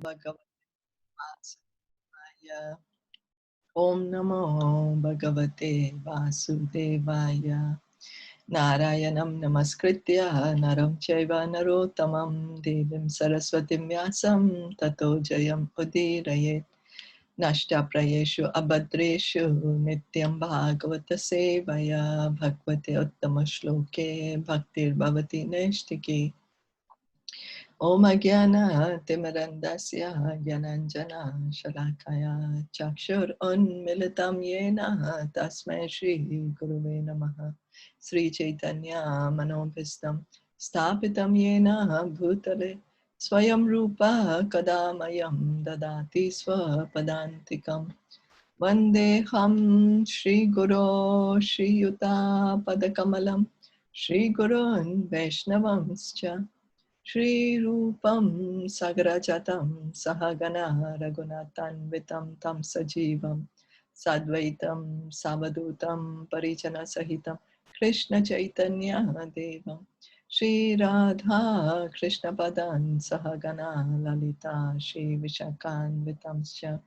Bhagavate Vasudevaya. Om Namo Bhagavate Vasudevaya. Narayanam Namaskritya Naram Chaiva Narottamam Devim Saraswatim Vyasam Tato Jayam Udirayet. Nashta Prayeshu Abhadreshu Nityam Bhagavata Sevaya Bhagavate Uttama Shloke Bhaktir Bhavati Neshtiki. Om Agyana Timirandasya Gyananjana Shalakaya Chakshur Unmilitam Yena Tasmai Shri Guruve Namaha. Sri Chaitanya Manobhistam Stapitam Yena Bhutale Swayam Rupa Kadamayam Dadati Swapadantikam Vandeham Shri Guru Shri Yuta Padakamalam Shri Gurun Vaishnavamscha Shri Rupam Sagarajatam Sahagana Raghunathanvitam Tam Sajivam Sadvaitam Savadutam Parijana Sahitam Krishna Chaitanya Devam Shri Radha Krishna Padan Sahagana Lalita Shri Vishakanvitamscha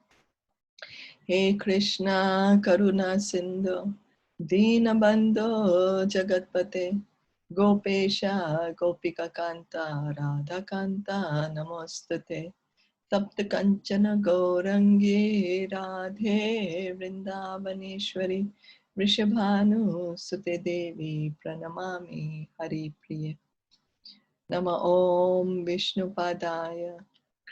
He Krishna Karuna Sindhu Dinabandho Jagatpate Gopesha Gopika Kanta Radha Kanta Namostate Tapta Kanchana Gaurangi Radhe Vrindavaneshwari Vrishabhanu Sute Devi Pranamami Hari Priye Nama Om Vishnu Padaya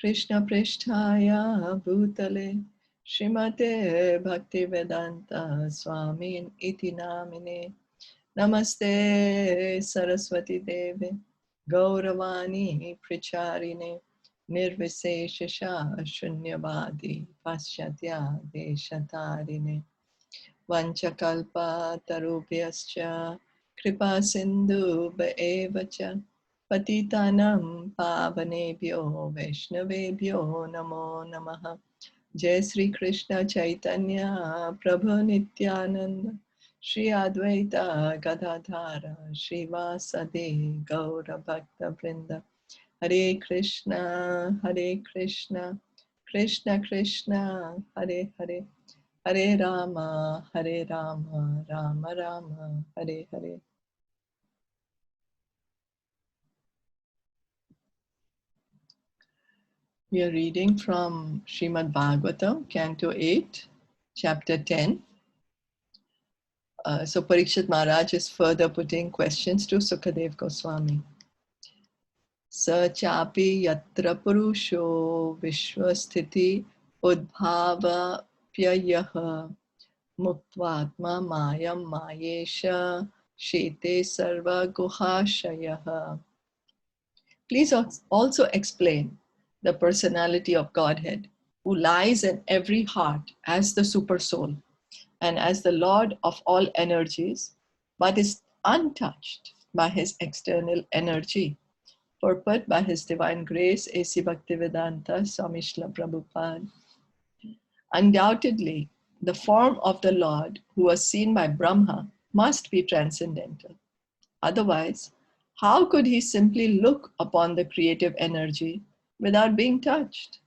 Krishna Pristhaya Bhutale Srimate Bhaktivedanta Swamin Iti Namine Namaste Saraswati Deve Gauravani Pricharine Nirviseshasha Shunyavadi Paschatya Deshatarine Vanchakalpa Tarubhyascha Kripa Sindhu Bhaevacha Patitanam Pavanebhyo Vaishnavebhyo Namo Namaha Jai Sri Krishna Chaitanya Prabhu Nityananda Shri Advaita Gadadhara Shri Vasadi Gaura Bhakta Vrinda Hare Krishna Krishna Krishna Hare Hare Hare Rama Rama Rama Hare Hare. We are reading from Srimad Bhagavatam, Canto 8, Chapter 10. So Parikshit Maharaj is further putting questions to Sukadev Goswami. Sa chapi yatra purusho vishwasthiti udbhava pyayaha muktvatma mayam mayesha shete sarva guhashayaha. Please also explain the personality of Godhead, who lies in every heart as the Supersoul and as the Lord of all energies, but is untouched by his external energy. Purport by His Divine Grace, A.C. Bhaktivedanta Swami Srila Prabhupada. Undoubtedly, the form of the Lord who was seen by Brahma must be transcendental. Otherwise, how could he simply look upon the creative energy without being touched?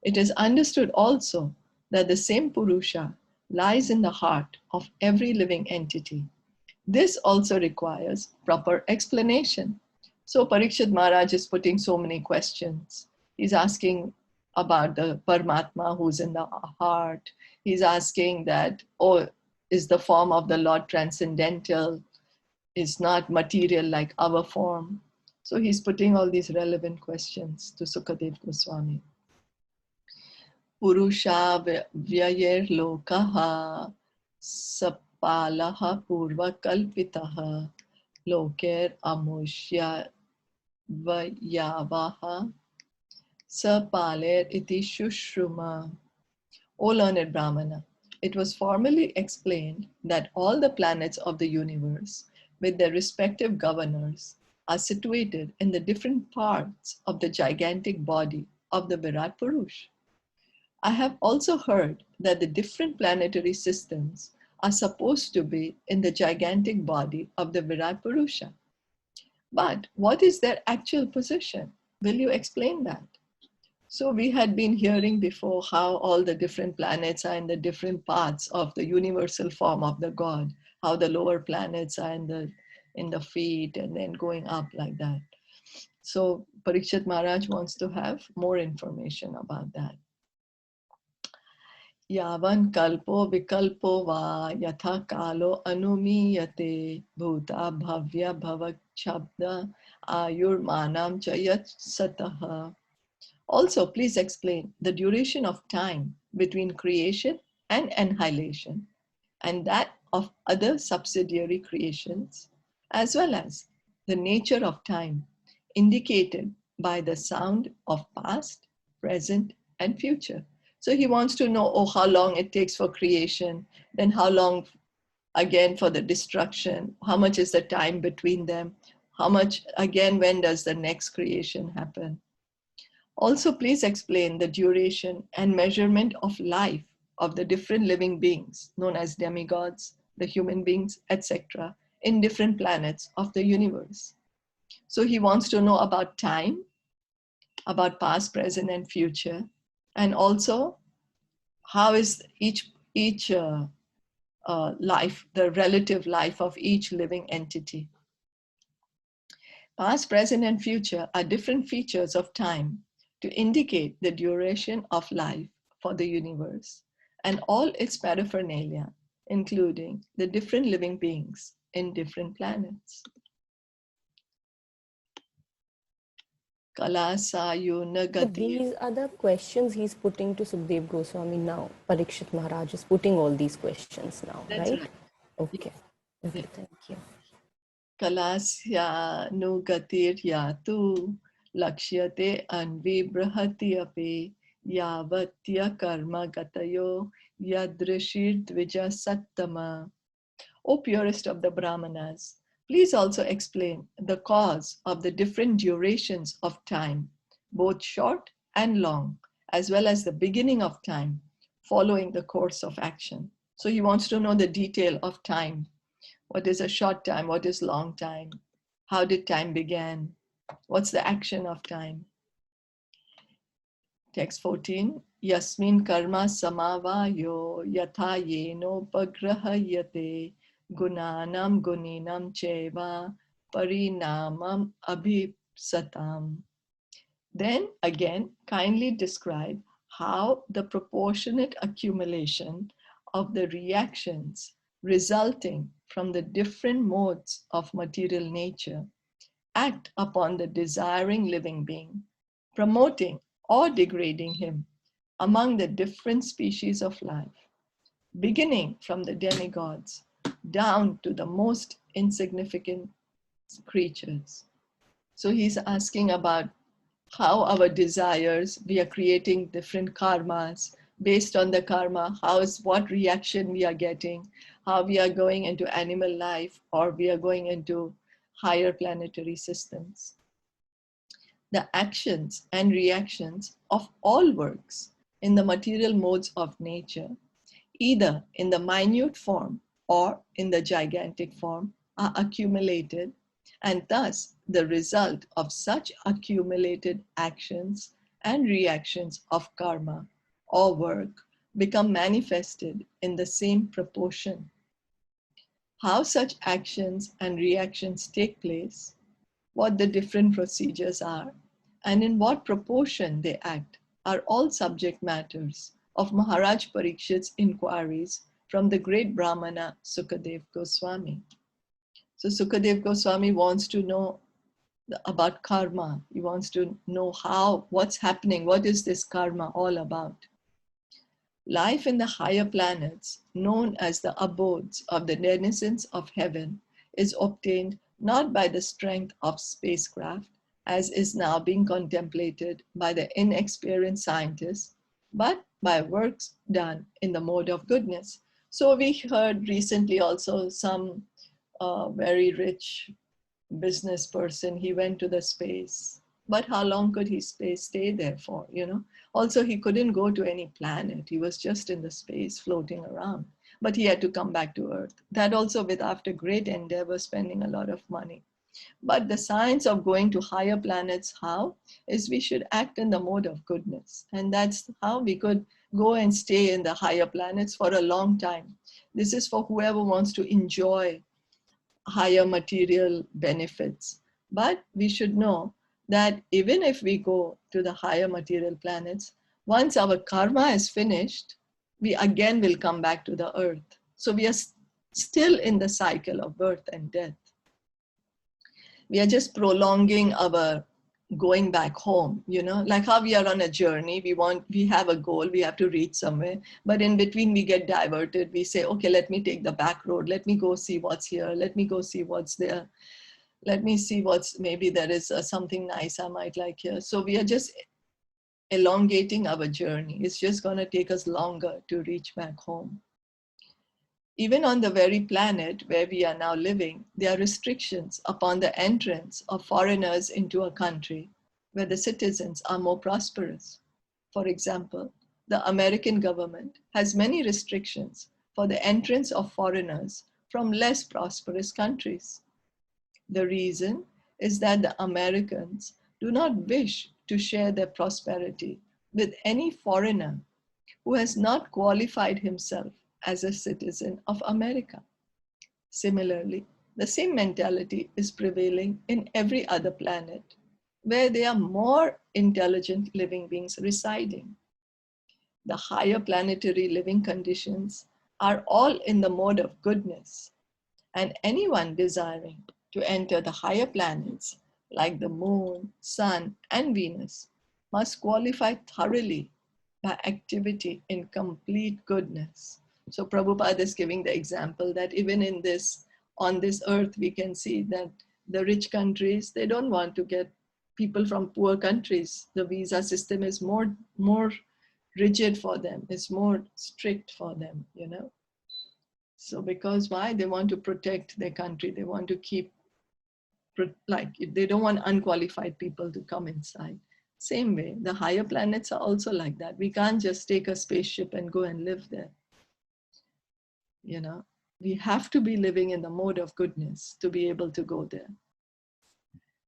It is understood also that the same Purusha lies in the heart of every living entity. This also requires proper explanation. So Parikshit Maharaj is putting so many questions. He's asking about the Paramatma who's in the heart. He's asking that, oh, is the form of the Lord transcendental? Is not material like our form? So he's putting all these relevant questions to Sukadev Goswami. Purusha vyayir lokaha sapalaha purva kalpitaha loker amushya vayavaha sapaler iti shushruma. O learned Brahmana, it was formally explained that all the planets of the universe with their respective governors are situated in the different parts of the gigantic body of the Virat Purush. I have also heard that the different planetary systems are supposed to be in the gigantic body of the Virat Purusha. But what is their actual position? Will you explain that? So we had been hearing before how all the different planets are in the different parts of the universal form of the God, how the lower planets are in the feet and then going up like that. So Parikshit Maharaj wants to have more information about that. Yavan kalpo vikalpo va yatha kalo anumiyate bhuta bhavya bhavak shabda ayur manam chayat sataha. Also, please explain the duration of time between creation and annihilation, and that of other subsidiary creations, as well as the nature of time indicated by the sound of past, present, and future. So he wants to know, oh, how long it takes for creation, then how long again for the destruction, how much is the time between them, how much again, when does the next creation happen. Also, please explain the duration and measurement of life of the different living beings, known as demigods, the human beings, etc., in different planets of the universe. So he wants to know about time, about past, present, and future, and also how is each life, the relative life of each living entity. Past, present, and future are different features of time to indicate the duration of life for the universe and all its paraphernalia, including the different living beings in different planets. So these are the questions he's putting to Sukdev Goswami now. Parikshit Maharaj is putting all these questions now, That's right? right. Okay. Okay, thank you. Kalasyanugatirya lakshyate anvibrahati api yavatya karma gatayo yadrishir dvija sattama. O purest of the Brahmanas, please also explain the cause of the different durations of time, both short and long, as well as the beginning of time following the course of action. So he wants to know the detail of time. What is a short time? What is long time? How did time begin? What's the action of time? Text 14. Yasmin karma samavayo yatha yeno pagrahayate gunanam guninam cheva parinamam abhipsatam. Then again, kindly describe how the proportionate accumulation of the reactions resulting from the different modes of material nature act upon the desiring living being, promoting or degrading him among the different species of life, beginning from the demigods down to the most insignificant creatures. So he's asking about how our desires, we are creating different karmas. Based on the karma, what reaction we are getting, how we are going into animal life or we are going into higher planetary systems. The actions and reactions of all works in the material modes of nature, either in the minute form or in the gigantic form, are accumulated, and thus the result of such accumulated actions and reactions of karma or work become manifested in the same proportion. How such actions and reactions take place, what the different procedures are, and in what proportion they act are all subject matters of Maharaj Parikshit's inquiries from the great Brahmana Sukadev Goswami. So Sukadev Goswami wants to know about karma. He wants to know what's happening, what is this karma all about. Life in the higher planets, known as the abodes of the denizens of heaven, is obtained not by the strength of spacecraft, as is now being contemplated by the inexperienced scientists, but by works done in the mode of goodness. So we heard recently also some very rich business person, he went to the space. But how long could he stay there for, Also, he couldn't go to any planet. He was just in the space floating around. But he had to come back to Earth. That also with after great endeavor, spending a lot of money. But the science of going to higher planets, how? Is we should act in the mode of goodness. And that's how we could go and stay in the higher planets for a long time. This is for whoever wants to enjoy higher material benefits. But we should know that even if we go to the higher material planets, once our karma is finished, we again will come back to the earth. So we are still in the cycle of birth and death. We are just prolonging our going back home, like how we are on a journey. We have a goal, we have to reach somewhere, but in between we get diverted. We say, okay, let me take the back road, let me go see what's here, let me go see what's there, let me see maybe there is something nice I might like here. So we are just elongating our journey. It's just going to take us longer to reach back home. Even on the very planet where we are now living, there are restrictions upon the entrance of foreigners into a country where the citizens are more prosperous. For example, the American government has many restrictions for the entrance of foreigners from less prosperous countries. The reason is that the Americans do not wish to share their prosperity with any foreigner who has not qualified himself as a citizen of America. Similarly, the same mentality is prevailing in every other planet where there are more intelligent living beings residing. The higher planetary living conditions are all in the mode of goodness, and anyone desiring to enter the higher planets like the moon, sun, and Venus must qualify thoroughly by activity in complete goodness. So Prabhupada is giving the example that even on this earth, we can see that the rich countries, they don't want to get people from poor countries. The visa system is more rigid for them. It's more strict for them, So because why? They want to protect their country. They want to keep, they don't want unqualified people to come inside. Same way, the higher planets are also like that. We can't just take a spaceship and go and live there. We have to be living in the mode of goodness to be able to go there.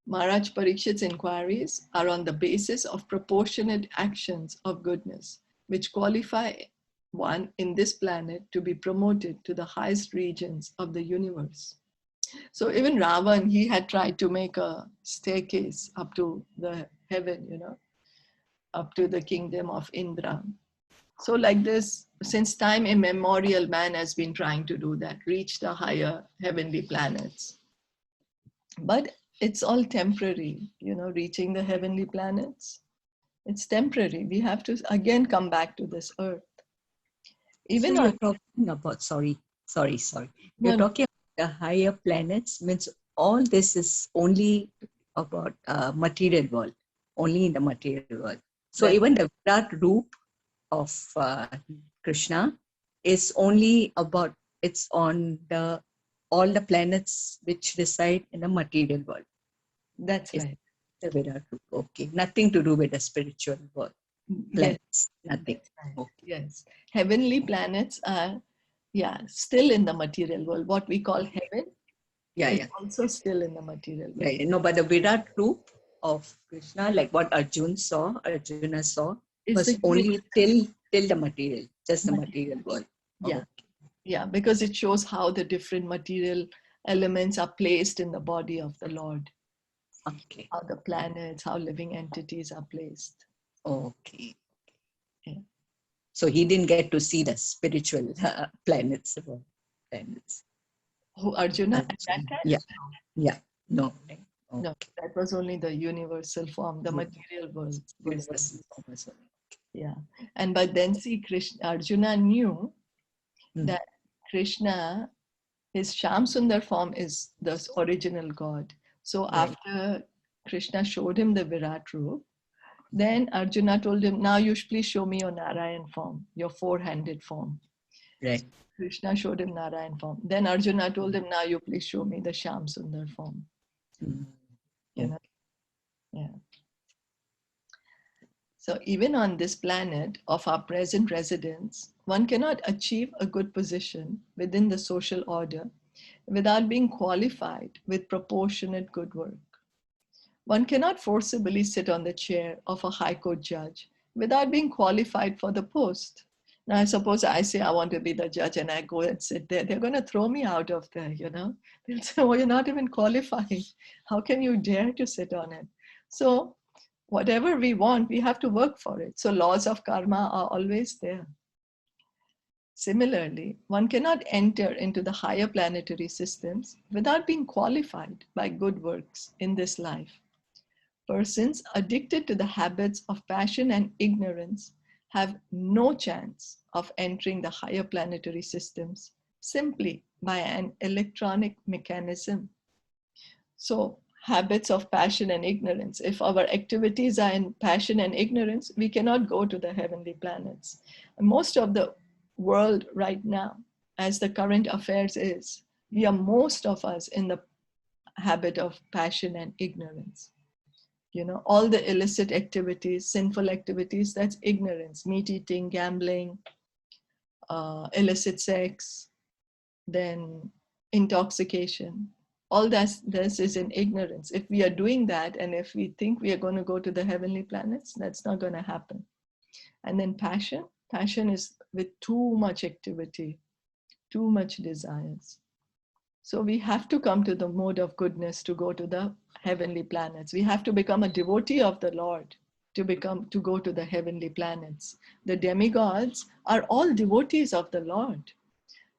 Maharaj Parikshit's inquiries are on the basis of proportionate actions of goodness, which qualify one in this planet to be promoted to the highest regions of the universe. So even Ravan, he had tried to make a staircase up to the heaven, up to the kingdom of Indra. So like this, since time immemorial, man has been trying to do that, reach the higher heavenly planets. But it's all temporary, reaching the heavenly planets. It's temporary. We have to again come back to this earth. Even so you're talking about, sorry. You're talking about the higher planets, means all this is only about material world, only in the material world. So even the Virat Roop of Krishna is only about, it's on all the planets which reside in the material world. That's right. The Virat Roop. Okay, nothing to do with the spiritual world. Planets, yes. Nothing. Right. Okay. Yes, heavenly planets are, still in the material world. What we call heaven, is also still in the material world. Yeah, no, but the Virat Roop of Krishna, like what Arjuna saw, was only till the material, just the material world. Yeah. Okay. Yeah, because it shows how the different material elements are placed in the body of the Lord. Okay. How the planets, how living entities are placed. Okay. Yeah. So he didn't get to see the spiritual planets. Who, Arjuna? At that time? Yeah. No. Okay. No, that was only the universal form, the material world. Universal form. Yeah. But then see, Arjuna knew that Krishna, his Shyam Sundar form is the original God. So after Krishna showed him the Virat Roop, then Arjuna told him, now you please show me your Narayan form, your four-handed form. Right. Krishna showed him Narayan form. Then Arjuna told him, now you please show me the Shyam Sundar form. Yeah. So even on this planet of our present residence, one cannot achieve a good position within the social order without being qualified with proportionate good work. One cannot forcibly sit on the chair of a high court judge without being qualified for the post. Now, I suppose I say I want to be the judge and I go and sit there. They're going to throw me out of there, you know. They'll say, oh, you're not even qualified. How can you dare to sit on it? So whatever we want, we have to work for it. So laws of karma are always there. Similarly, one cannot enter into the higher planetary systems without being qualified by good works in this life. Persons addicted to the habits of passion and ignorance have no chance of entering the higher planetary systems simply by an electronic mechanism. So, habits of passion and ignorance. If our activities are in passion and ignorance, we cannot go to the heavenly planets. And most of the world right now, as the current affairs is, most of us in the habit of passion and ignorance. You know, all the illicit activities, sinful activities, that's ignorance. Meat eating, gambling, illicit sex, then intoxication. All this is in ignorance. If we are doing that and if we think we are going to go to the heavenly planets, that's not going to happen. And then passion is with too much activity, too much desires. So we have to come to the mode of goodness to go to the heavenly planets. We have to become a devotee of the Lord to go to the heavenly planets. The demigods are all devotees of the Lord.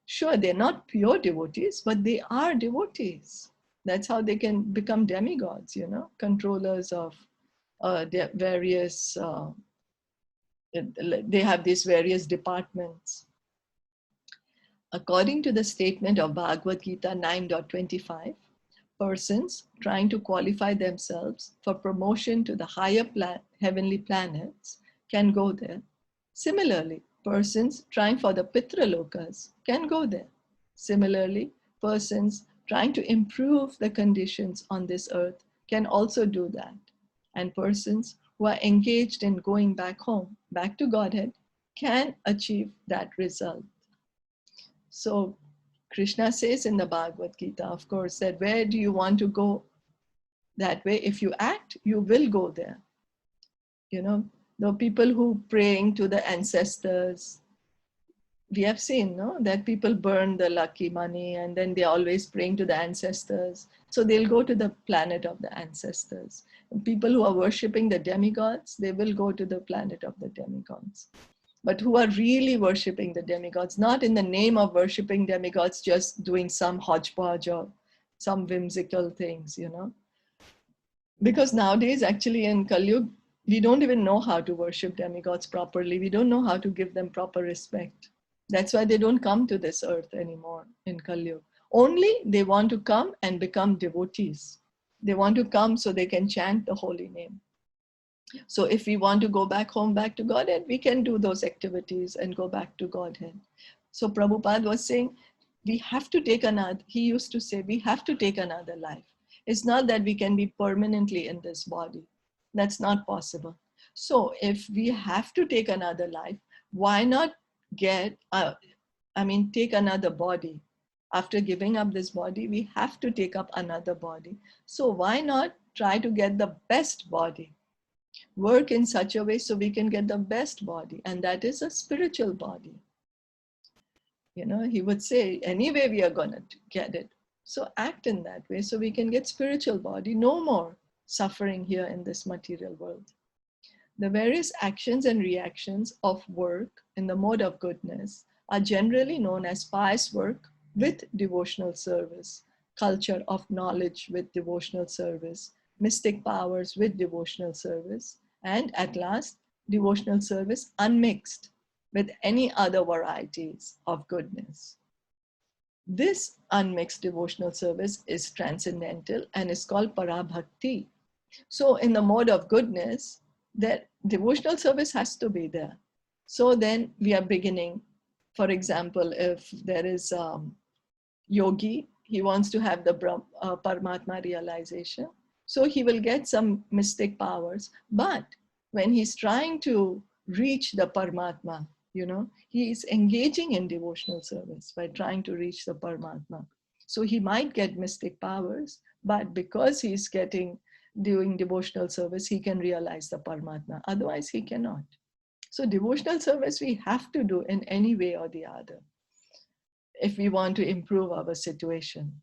Sure, they're not pure devotees, but they are devotees. That's how they can become demigods, you know, controllers of various, they have these various departments. According to the statement of Bhagavad Gita 9.25, persons trying to qualify themselves for promotion to the higher heavenly planets can go there. Similarly, persons trying for the Pitralokas can go there. Similarly, persons trying to improve the conditions on this earth can also do that. And persons who are engaged in going back home, back to Godhead, can achieve that result. So Krishna says in the Bhagavad Gita, of course, that where do you want to go? That way, if you act, you will go there. You know, the people who praying to the ancestors, we have seen, no, that people burn the lucky money and then they're always praying to the ancestors. So they'll go to the planet of the ancestors. And people who are worshipping the demigods, they will go to the planet of the demigods. But who are really worshipping the demigods, not in the name of worshipping demigods, just doing some hodgepodge or some whimsical things, you know. Because nowadays, actually in Kali Yuga, we don't even know how to worship demigods properly. We don't know how to give them proper respect. That's why they don't come to this earth anymore in Kali Yuga. Only they want to come and become devotees. They want to come so they can chant the holy name. So if we want to go back home, back to Godhead, we can do those activities and go back to Godhead. So Prabhupada was saying, we have to take another, he used to say, we have to take another life. It's not that we can be permanently in this body. That's not possible. So if we have to take another life, why not take another body? After giving up this body, we have to take up another body. So why not try to get the best body? Work in such a way so we can get the best body, and that is a spiritual body. You know, he would say, anyway, we are going to get it. So act in that way so we can get spiritual body, no more suffering here in this material world. The various actions and reactions of work in the mode of goodness are generally known as pious work with devotional service, culture of knowledge with devotional service, mystic powers with devotional service, and at last, devotional service unmixed with any other varieties of goodness. This unmixed devotional service is transcendental and is called Parabhakti. So in the mode of goodness, that devotional service has to be there. So then we are beginning, for example, if there is yogi, he wants to have the Paramatma realization. So he will get some mystic powers. But when he's trying to reach the Paramatma, you know, he is engaging in devotional service by trying to reach the Paramatma. So he might get mystic powers, but because he's doing devotional service, he can realize the Paramatma. Otherwise, he cannot. So devotional service we have to do in any way or the other if we want to improve our situation.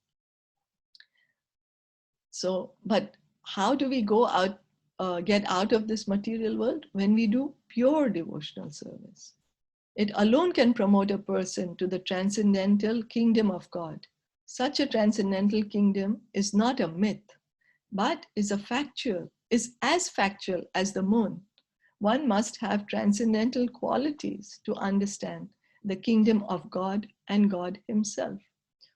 So, but how do we go out, get out of this material world? When we do pure devotional service. It alone can promote a person to the transcendental kingdom of God. Such a transcendental kingdom is not a myth, but is as factual as the moon. One must have transcendental qualities to understand the kingdom of God and God himself.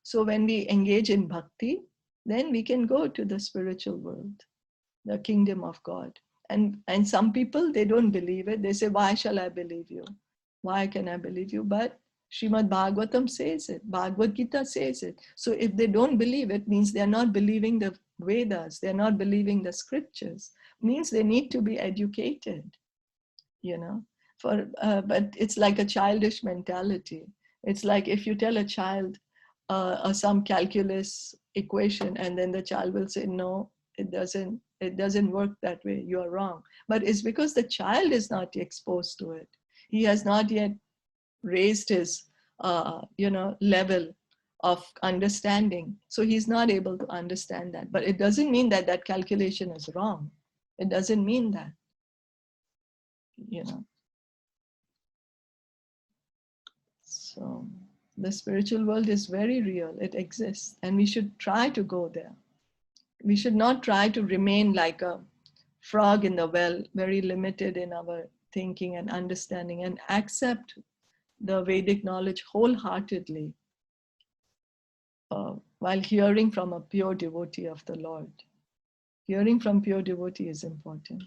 So when we engage in bhakti, then we can go to the spiritual world, the kingdom of God. And some people, they don't believe it. They say, why shall I believe you? Why can I believe you? But Srimad Bhagavatam says it. Bhagavad Gita says it. So if they don't believe it, means they're not believing the Vedas. They're not believing the scriptures. Means they need to be educated, you know. But it's like a childish mentality. It's like if you tell a child some calculus equation, and then the child will say, no, it doesn't work that way. You are wrong. But it's because the child is not exposed to it. He has not yet raised his, level of understanding. So he's not able to understand that. But it doesn't mean that that calculation is wrong. It doesn't mean that, you know. So the spiritual world is very real. It exists, and we should try to go there. We should not try to remain like a frog in the well, very limited in our thinking and understanding, and accept the Vedic knowledge wholeheartedly while hearing from a pure devotee of the Lord. Hearing from pure devotee is important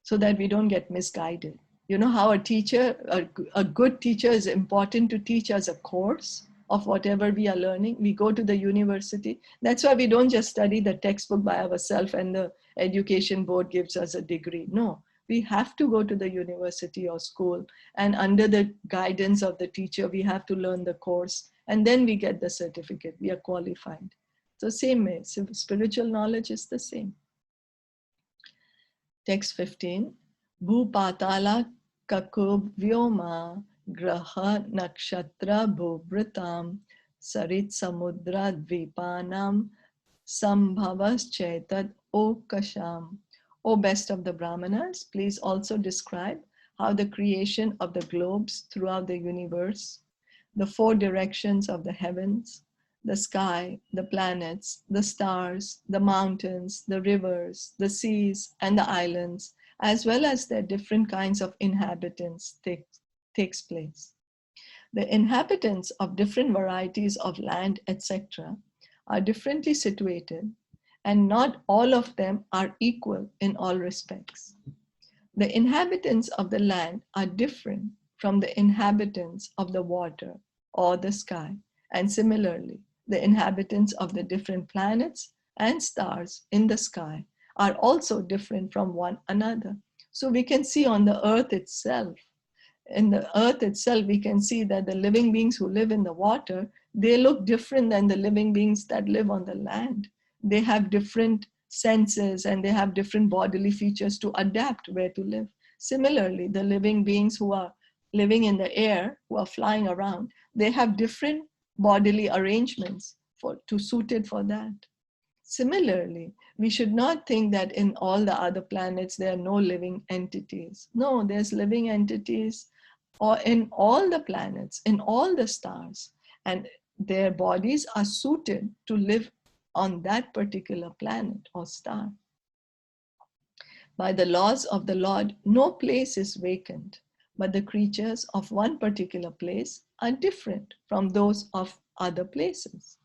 so that we don't get misguided. You know how a good teacher is important to teach us a course of whatever we are learning. We go to the university. That's why we don't just study the textbook by ourselves and the education board gives us a degree. No, we have to go to the university or school, and under the guidance of the teacher, we have to learn the course, and then we get the certificate. We are qualified. So same way, spiritual knowledge is the same. Text 15. Bhupatala kakub vyoma graha nakshatra bhuvritam sarit samudra dvipanam sambhavas chetat okasham. O best of the Brahmanas, please also describe how the creation of the globes throughout the universe, the four directions of the heavens, the sky, the planets, the stars, the mountains, the rivers, the seas, and the islands, as well as their different kinds of inhabitants takes place. The inhabitants of different varieties of land, etc., are differently situated, and not all of them are equal in all respects. The inhabitants of the land are different from the inhabitants of the water or the sky, and similarly, the inhabitants of the different planets and stars in the sky are also different from one another. So we can see on the earth itself, we can see that the living beings who live in the water, they look different than the living beings that live on the land. They have different senses and they have different bodily features to adapt where to live. Similarly, the living beings who are living in the air, who are flying around, they have different bodily arrangements suited for that. Similarly, we should not think that in all the other planets there are no living entities. No, there's living entities or in all the planets, in all the stars, and their bodies are suited to live on that particular planet or star. By the laws of the Lord, no place is vacant, but the creatures of one particular place are different from those of other places.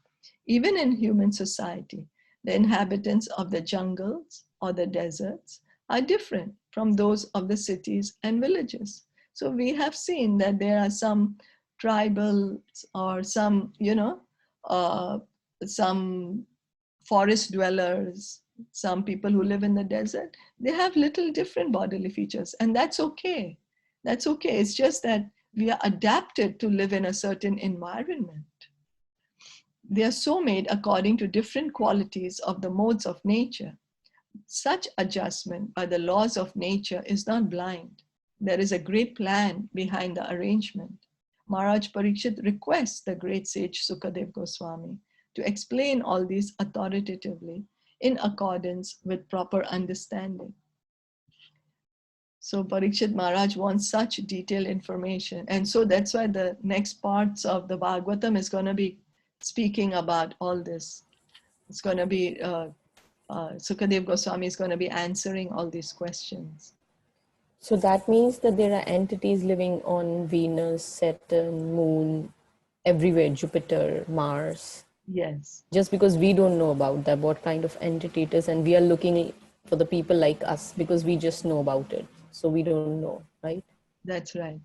Even in human society, the inhabitants of the jungles or the deserts are different from those of the cities and villages. So we have seen that there are some tribals or some, some forest dwellers, some people who live in the desert, they have little different bodily features, and that's okay. That's okay. It's just that we are adapted to live in a certain environment. They are so made according to different qualities of the modes of nature. Such adjustment by the laws of nature is not blind. There is a great plan behind the arrangement. Maharaj Parikshit requests the great sage Sukadev Goswami to explain all these authoritatively in accordance with proper understanding. So Parikshit Maharaj wants such detailed information. And so that's why the next parts of the Bhagavatam is going to be speaking about all this. It's going to be, Sukadev Goswami is going to be answering all these questions. So that means that there are entities living on Venus, Saturn, Moon, everywhere, Jupiter, Mars. Yes. Just because we don't know about that, what kind of entity it is, and we are looking for the people like us because we just know about it. So we don't know, right? That's right.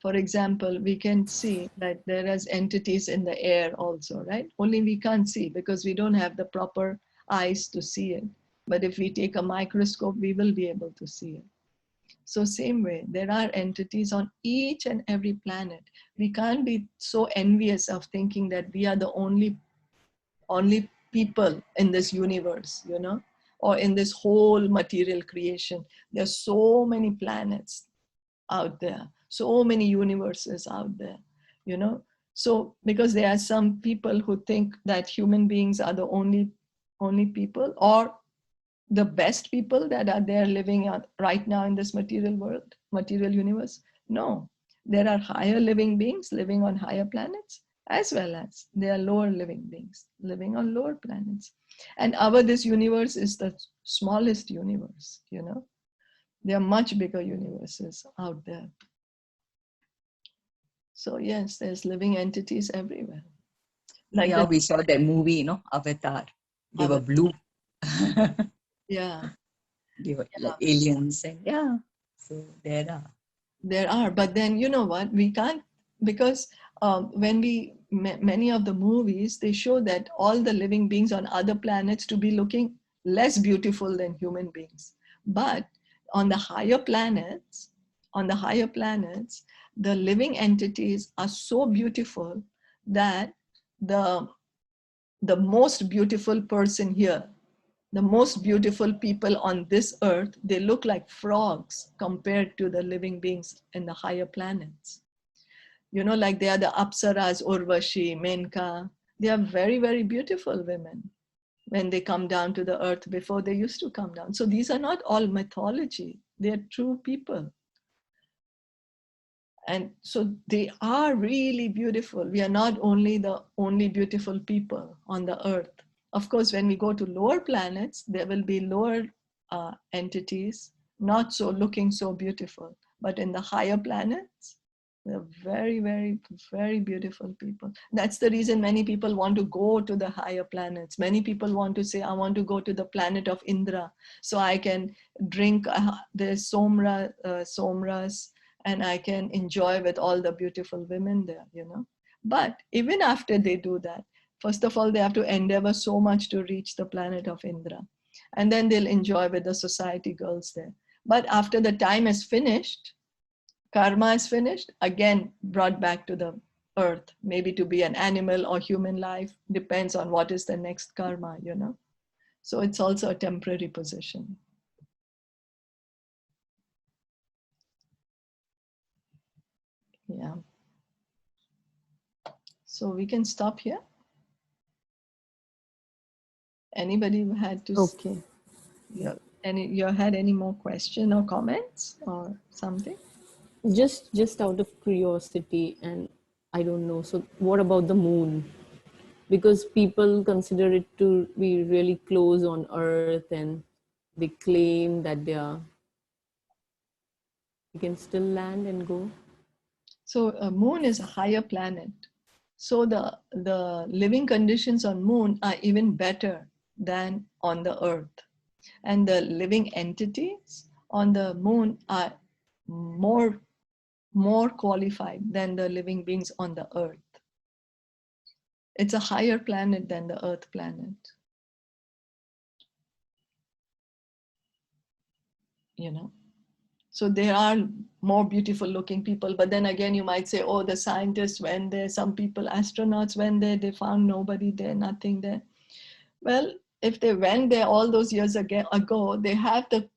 For example, we can see that there is entities in the air also, right? Only we can't see because we don't have the proper eyes to see it. But if we take a microscope, we will be able to see it. So same way, there are entities on each and every planet. We can't be so envious of thinking that we are the only people in this universe, you know, or in this whole material creation. There's so many planets out there, so many universes out there, you know. So because there are some people who think that human beings are the only people or the best people that are there living right now in this material world, material universe. No, there are higher living beings living on higher planets, as well as there are lower living beings living on lower planets. And this universe is the smallest universe, you know. There are much bigger universes out there. So yes, there's living entities everywhere. Like yeah, we saw that movie, you know, Avatar. They were blue. Yeah. They were like aliens, and yeah, so there are. But then, you know what, we can't, because when many of the movies, they show that all the living beings on other planets to be looking less beautiful than human beings. But on the higher planets, the living entities are so beautiful that the most beautiful person here, the most beautiful people on this earth, they look like frogs compared to the living beings in the higher planets. You know, like they are the Apsaras, Urvashi, Menka. They are very, very beautiful women when they come down to the earth before they used to come down. So these are not all mythology. They are true people. And so they are really beautiful. We are not only the only beautiful people on the earth. Of course, when we go to lower planets, there will be lower entities, not so looking so beautiful. But in the higher planets, they're very, very, very beautiful people. That's the reason many people want to go to the higher planets. Many people want to say, I want to go to the planet of Indra so I can drink the somras, and I can enjoy with all the beautiful women there, you know. But even after they do that, first of all, they have to endeavor so much to reach the planet of Indra. And then they'll enjoy with the society girls there. But after the time is finished, karma is finished, again brought back to the earth, maybe to be an animal or human life, depends on what is the next karma, you know. So it's also a temporary position. Yeah. So we can stop here. Anybody who had to? Okay. You had any more question or comments or something? Just out of curiosity, and I don't know. So what about the moon? Because people consider it to be really close on Earth, and they claim that you can still land and go. So moon is a higher planet. So the living conditions on moon are even better than on the earth. And the living entities on the moon are more qualified than the living beings on the earth. It's a higher planet than the earth planet. You know. So there are more beautiful looking people, but then again, you might say, oh, the scientists went there, some people, astronauts went there, they found nobody there, nothing there. Well, if they went there all those years ago, they have the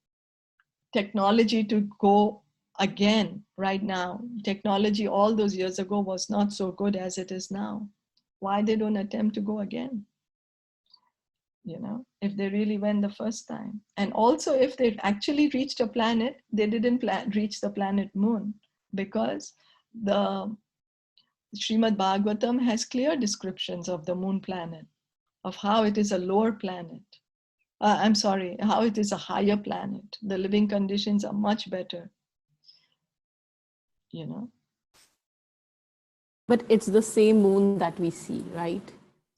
technology to go again right now. Technology all those years ago was not so good as it is now. Why they don't attempt to go again? You know, if they really went the first time. And also if they actually reached a planet, they didn't reach the planet Moon, because the Srimad Bhagavatam has clear descriptions of the Moon planet, of how it is a lower planet. I'm sorry, how it is a higher planet. The living conditions are much better, you know. But it's the same moon that we see, right?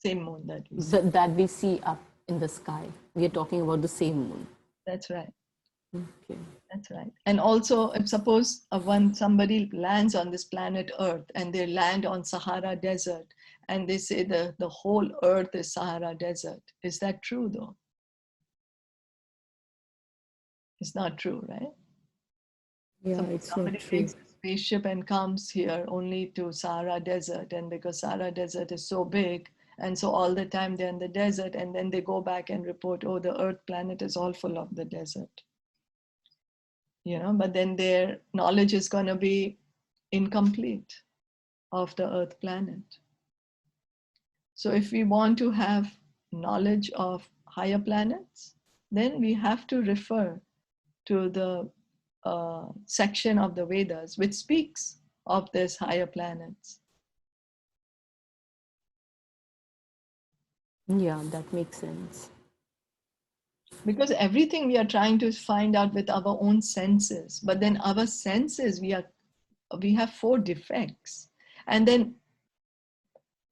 Same moon that we see. That we see up in the sky. We are talking about the same moon. That's right. Okay. That's right. And also, if suppose when somebody lands on this planet Earth and they land on Sahara Desert and they say the whole Earth is Sahara Desert, is that true though? It's not true, right? Yeah, So it's somebody not true. takes a spaceship and comes here only to Sahara Desert, and because Sahara Desert is so big, and so all the time they're in the desert, and then they go back and report, oh, the Earth planet is all full of the desert. You know, but then their knowledge is going to be incomplete of the Earth planet. So if we want to have knowledge of higher planets, then we have to refer to the section of the Vedas which speaks of these higher planets. Yeah, that makes sense. Because everything we are trying to find out with our own senses, but then our senses, we have 4 defects. And then,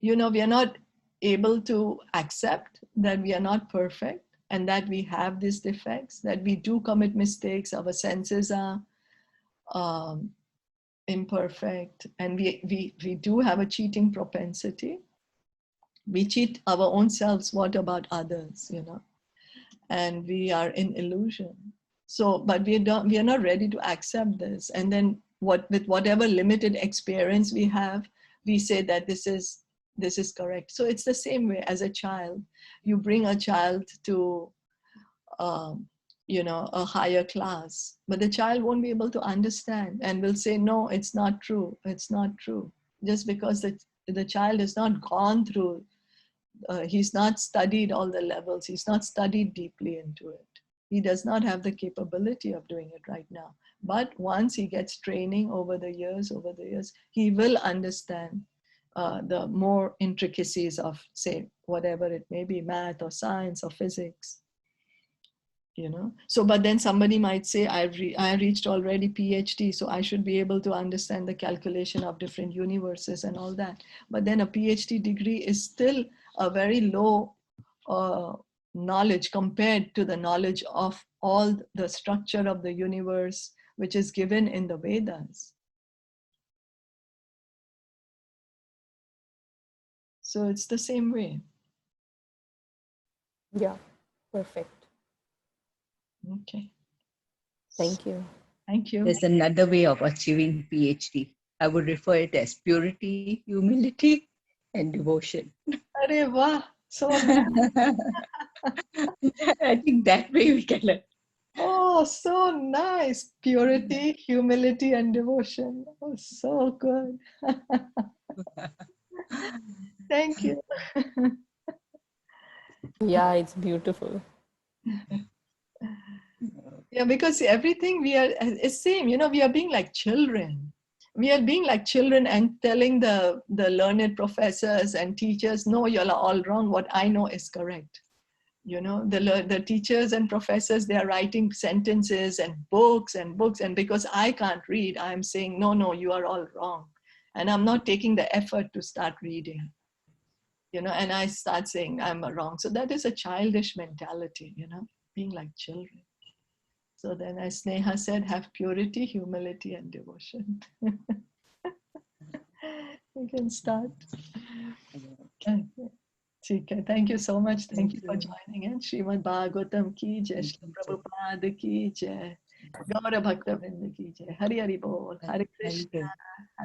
you know, we are not able to accept that we are not perfect and that we have these defects, that we do commit mistakes, our senses are imperfect, and we do have a cheating propensity. We cheat our own selves, what about others, you know? And we are in illusion. So, but we are not ready to accept this. And then with whatever limited experience we have, we say that this is correct. So it's the same way as a child. You bring a child to, you know, a higher class, but the child won't be able to understand and will say, no, it's not true. It's not true. Just because the child has not gone through, he's not studied all the levels. He's not studied deeply into it. He does not have the capability of doing it right now. But once he gets training over the years, he will understand the more intricacies of, say, whatever it may be, math or science or physics. You know, so but then somebody might say, I reached already PhD, so I should be able to understand the calculation of different universes and all that. But then a PhD degree is still a very low knowledge compared to the knowledge of all the structure of the universe, which is given in the Vedas. So it's the same way. Yeah, perfect. Okay. Thank you. Thank you. There's another way of achieving PhD. I would refer it as purity, humility, and devotion. Arey wah, so nice. I think that way we can learn. Oh, so nice. Purity, humility, and devotion. Oh, so good. Thank you. Yeah, it's beautiful. Yeah, because everything we are is same. You know, we are being like children. We are being like children and telling the learned professors and teachers, no, you're all wrong. What I know is correct. You know, the teachers and professors, they are writing sentences and books, and because I can't read, I'm saying, no, you are all wrong. And I'm not taking the effort to start reading, you know, and I start saying I'm wrong. So that is a childish mentality, you know, being like children. So then, as Sneha said, have purity, humility, and devotion. You can start. Okay. Thank you so much. Thank you for joining in. Srimad Bhagavatam ki jai, Srila Prabhupada ki jai. गौर भक्त वृंद की जय. Hari Hari Bol. Hare Hari Krishna. Krishna.